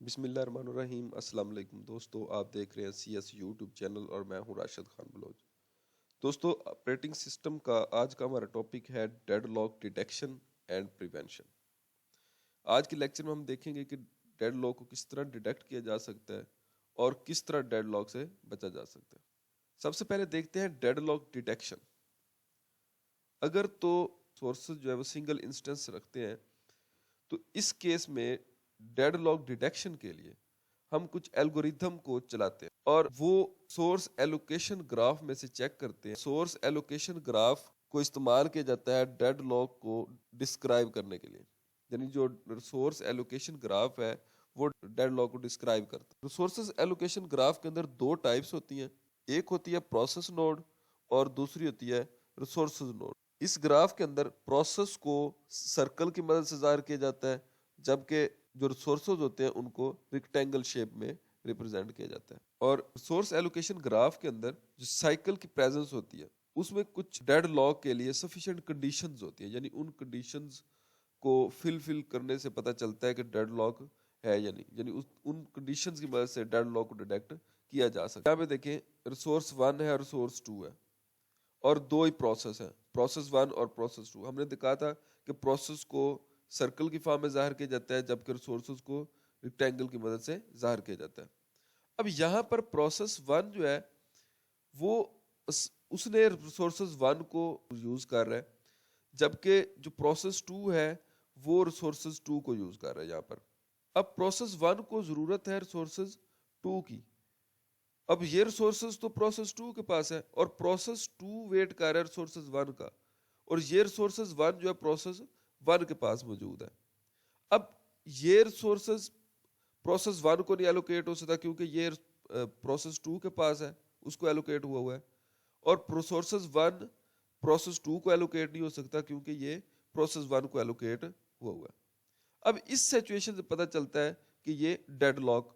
بسم اللہ الرحمن الرحیم۔ السلام علیکم دوستو، آپ دیکھ رہے ہیں سی ایس یوٹیوب چینل اور میں ہوں راشد خان بلوچ۔ دوستو، آپریٹنگ سسٹم کا آج کا ہمارا ٹاپک ہے deadlock detection and prevention. آج کے لیکچر میں ہم دیکھیں گے کہ ڈیڈ لاک کو کس طرح ڈیٹیکٹ کیا جا سکتا ہے اور کس طرح ڈیڈ لاک سے بچا جا سکتا ہے۔ سب سے پہلے دیکھتے ہیں ڈیڈ لاک ڈیٹیکشن۔ اگر تو سورسز جو ہے وہ سنگل انسٹنس رکھتے ہیں تو اس کیس میں ڈیڈ لاک ڈیٹیکشن کے لیے ہم کچھ الگوریتھم کو چلاتے ہیں اور وہ سورس ایلوکیشن گراف میں سے چیک کرتے ہیں۔ سورس ایلوکیشن گراف کو استعمال کیا جاتا ہے ڈیڈ لاک کو ڈسکرائب کرنے کے لیے، یعنی جو سورس ایلوکیشن گراف ہے وہ ڈیڈ لاک کو ڈسکرائب کرتا ہے۔ ریسورسز ایلوکیشن گراف کے اندر دو ٹائپس ہوتی ہیں، ایک ہوتی ہے پروسیس نوڈ اور دوسری ہوتی ہے ریسورسز نوڈ۔ اس گراف کے اندر پروسیس کو سرکل کی مدد سے ظاہر کیا جاتا ہے، جبکہ جو ریسورسز ہوتے ہیں ان کو ریکٹینگل شیپ میں ریپرزینٹ کیا جاتا ہے۔ اور سورس ایلوکیشن گراف کے اندر جو سائیکل کی پریزنس ہوتی ہے اس میں کچھ ڈیڈ لاک کے لیے سفیشینٹ کنڈیشنز ہوتی ہیں، یعنی ان کنڈیشنز کو فل کرنے سے پتہ چلتا ہے کہ ڈیڈ لاک ہے یا نہیں، یعنی ان کنڈیشنز کی مدد سے ڈیڈ لاک کو ڈیٹیکٹ کیا جا سکتا ہے۔ یہاں پہ دیکھیں ریسورس 1 ہے اور ریسورس 2 ہے اور دو ہی پروسیس ہیں، پروسیس 1 اور پروسیس 2۔ ہم نے دکھا تھا کہ پروسیس کو سرکل کی فارم میں ظاہر کیا جاتا ہے جبکہ ریسورسز کو ریکٹینگل کی مدد سے ظاہر کیا جاتا ہے۔ اب یہاں پر پروسیس 1 جو ہے وہ اس نے ریسورسز 1 کو یوز کر رہا ہے، جبکہ جو پروسیس 2 ہے وہ ریسورسز 2 کو یوز کر رہا ہے یہاں پر۔ اب پروسیس 1 کو ضرورت ہے ریسورسز 2 کی، اب یہ ریسورسز تو پروسیس 2 کے پاس ہے اور پروسیس 2 ویٹ کر رہا ہے ریسورسز 1 کا، اور یہ ریسورسز 1 جو ہے پروسیس 1 کے پاس موجود ہے۔ اب یہ ریسورسز پروسیس 1 کو نہیں ایلوکیٹ ہو سکتا کیونکہ یہ پروسیس 2 کے پاس ہے، اس کو ایلوکیٹ ہوا ہے، اور ریسورسز 1 پروسیس 2 کو ایلوکیٹ نہیں ہو سکتا کیونکہ یہ پروسیس 1 کو ایلوکیٹ ہوا ہے۔ اب اس سچویشن سے پتہ چلتا ہے کہ یہ ڈیڈ لاک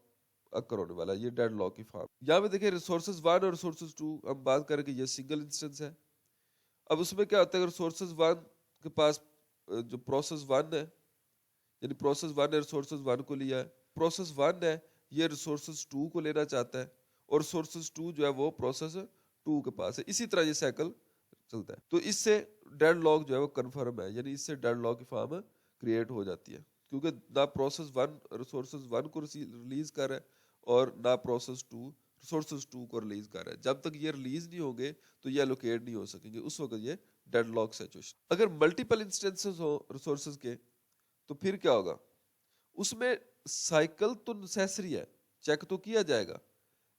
اکر ہونے والا ہے، یہ ڈیڈ لاک کی فارم۔ یہاں پہ دیکھیں ریسورسز 1 اور ریسورسز 2، ہم بات کریں کہ یہ سنگل انسٹنس ہے۔ اب اس میں کیا ہوتا ہے کہ ریسورسز 1 کے پاس جو پروسیس 1 ہے، یعنی پروسیس 1 نے ریسورسز 1 کو لیا ہے، پروسیس 1 ہے یہ ریسورسز 2 کو لینا چاہتا ہے، اور ریسورسز 2 جو ہے وہ پروسیس 2 کے پاس ہے۔ اسی طرح یہ سائیکل چلتا ہے، تو اس سے ڈیڈ لاک جو ہے وہ کنفرم ہے، یعنی اس سے ڈیڈ لاک کی فارم کریٹ ہو جاتی ہے، کیونکہ نہ پروسیس 1 ریسورسز 1 کو ریلیز کر رہا ہے اور نہ پروسیس 2 ریسورسز 2 کو ریلیز کر رہا ہے۔ جب تک یہ ریلیز نہیں ہوں گے تو یہ الوکیٹ نہیں ہو سکیں گے، اس وقت یہ ڈیڈ لاک سچویشن۔ اگر ملٹیپل انسٹنسز ہوں ریسورسز کے تو پھر کیا ہوگا؟ اس میں سائیکل تو نیسیسری ہے، چیک تو کیا جائے گا،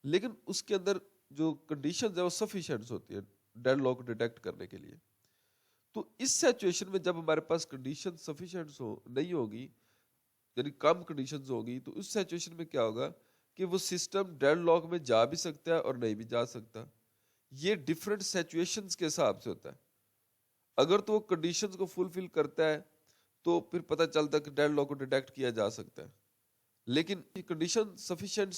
لیکن اس کے اندر جو کنڈیشنز ہیں وہ سفیشینٹ ہوتی ہے ڈیڈ لاک کو ڈیٹیکٹ کرنے کے لیے۔ تو اس سچویشن میں جب ہمارے پاس کنڈیشن سفیشینٹ نہیں ہوگی، یعنی کم کنڈیشنز ہوگی، تو اس سچویشن میں کیا ہوگا کہ وہ سسٹم ڈیڈ لاک میں جا بھی سکتا ہے اور نہیں بھی جا سکتا۔ یہ ڈفرینٹ سچویشنز کے حساب سے ہوتا ہے۔ اگر تو وہ کنڈیشنز کو فلفل کرتا ہے تو پھر پتہ چلتا ہے کہ ڈیڈ لاک کو ڈیٹیکٹ کیا جا سکتا ہے، لیکن کنڈیشن سفیشینٹ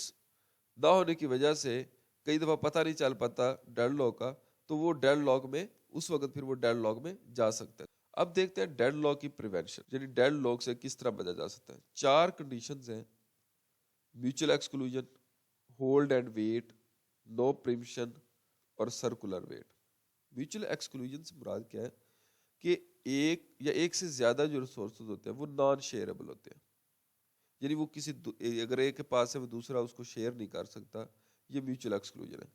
نہ ہونے کی وجہ سے کئی دفعہ پتہ نہیں چل پاتا ڈیڈ لاک کا، تو وہ ڈیڈ لاک میں اس وقت پھر وہ ڈیڈ لاک میں جا سکتا ہے۔ اب دیکھتے ہیں ڈیڈ لاک کی پریونشن، یعنی ڈیڈ لاک سے کس طرح بچا جا سکتا ہے۔ 4 کنڈیشنز ہیں: mutual exclusion, hold and wait, no preemption اور سرکولر ویٹ۔ میوچل ایکسکلوژن سے مراد کیا ہے کہ ایک یا ایک سے زیادہ جو ریسورسز ہوتے ہیں وہ نان شیئربل ہوتے ہیں، یعنی وہ کسی اگر ایک کے پاس ہے وہ دوسرا اس کو شیئر نہیں کر سکتا، یہ میوچل ایکسکلوژن ہے۔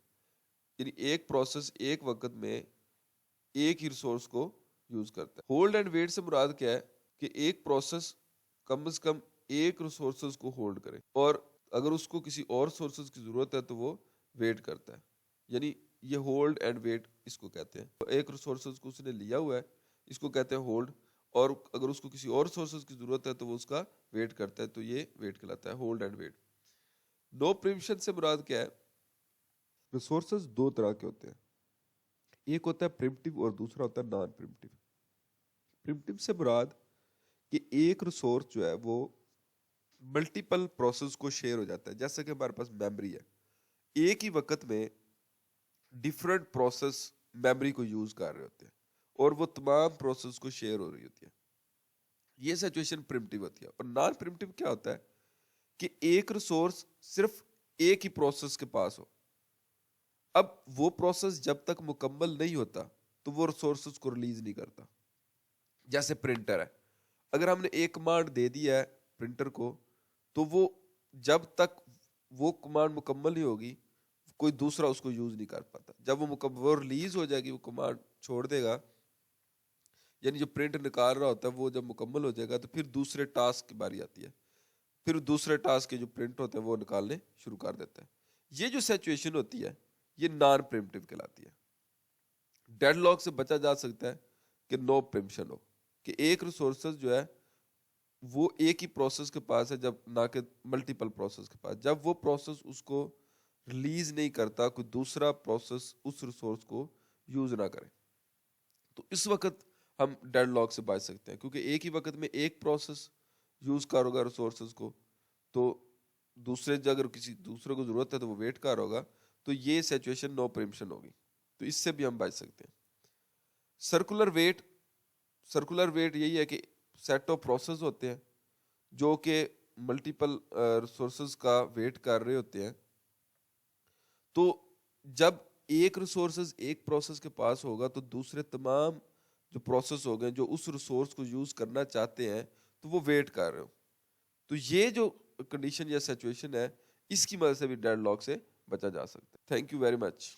یعنی ایک پروسیس ایک وقت میں ایک ہی ریسورس کو یوز کرتا ہے۔ ہولڈ اینڈ ویٹ سے مراد کیا ہے کہ ایک پروسیس کم از کم ایک ریسورسز کو ہولڈ کرے، اور اگر اس کو کسی اور سورسز کی ضرورت ہے تو وہ ویٹ کرتا ہے، یعنی یہ ہولڈ اینڈ ویٹ اس کو کہتے ہیں۔ ایک ریسورسز کو اس نے لیا ہوا ہے، اس کو کہتے ہیں ہولڈ، اور اگر اس کو کسی اور سورسز کی ضرورت ہے تو وہ اس کا ویٹ کرتا ہے، تو یہ ویٹ کہلاتا ہے، hold and wait. No preemption سے مراد کیا ہے؟ ریسورسز 2 طرح کے ہوتے ہیں، ایک ہوتا ہے پریمپٹیو اور دوسرا ہوتا ہے نان پریمپٹیو۔ پریمپٹیو سے مراد کہ ایک ریسورس جو ہے وہ ملٹیپل پروسیس کو شیئر ہو جاتا ہے، جیسے کہ ہمارے پاس میموری ہے، ایک ہی وقت میں ڈیفرنٹ پروسیس میموری کو یوز کر رہے ہوتے ہیں اور وہ تمام پروسیس کو شیئر ہو رہی ہوتی ہے، یہ سچویشن پریمپٹیو ہوتی ہے۔ اور نان پریمپٹیو کیا ہوتا ہے کہ ایک ریسورس صرف ایک ہی پروسیس کے پاس ہو. اب وہ پروسیس جب تک مکمل نہیں ہوتا تو وہ ریسورسز کو ریلیز نہیں کرتا. جیسے پرنٹر ہے, اگر ہم نے ایک کمانڈ دے دیا ہے پرنٹر کو, تو وہ جب تک وہ کمانڈ مکمل نہیں ہوگی کوئی دوسرا اس کو یوز نہیں کر پاتا. جب وہ ریلیز ہو جائے گی, وہ کمانڈ چھوڑ دے گا, یعنی جو پرنٹ نکال رہا ہوتا ہے وہ جب مکمل ہو جائے گا تو پھر دوسرے ٹاسک کی باری آتی ہے, پھر دوسرے ٹاسک کے جو پرنٹ ہوتے ہیں وہ نکالنے شروع کر دیتا ہے. یہ جو سچویشن ہوتی ہے یہ نان پریمپٹیو کہلاتی ہے. ڈیڈ لاک سے بچا جا سکتا ہے کہ نو پریمپشن ہو, کہ ایک ریسورسز جو ہے وہ ایک ہی پروسیس کے پاس ہے, جب نہ کہ ملٹیپل پروسیس کے پاس. جب وہ پروسیس اس کو ریلیز نہیں کرتا, کوئی دوسرا پروسیس اس ریسورس کو یوز نہ کرے, تو اس وقت ہم ڈیڈ لاک سے بچ سکتے ہیں. کیونکہ ایک ہی وقت میں ایک پروسیس یوز کر ہوگا ریسورسز کو, تو دوسرے اگر کسی دوسرے کو ضرورت ہے تو وہ ویٹ کر ہوگا, تو یہ سچویشن نو پریمپشن ہوگی. تو اس سے بھی ہم بچ سکتے ہیں. سرکولر ویٹ یہی ہے کہ سیٹ آف پروسیس ہوتے ہیں جو کہ ملٹیپل ریسورسز کا ویٹ کر رہے ہوتے ہیں. تو جب ایک ریسورسز ایک پروسیس کے پاس ہوگا تو دوسرے تمام جو پروسیس ہو گئے جو اس ریسورس کو یوز کرنا چاہتے ہیں تو وہ ویٹ کر رہے ہو. تو یہ جو کنڈیشن یا سچویشن ہے اس کی مدد سے بھی ڈیڈ لاک سے بچا جا سکتا ہے. Thank you very much.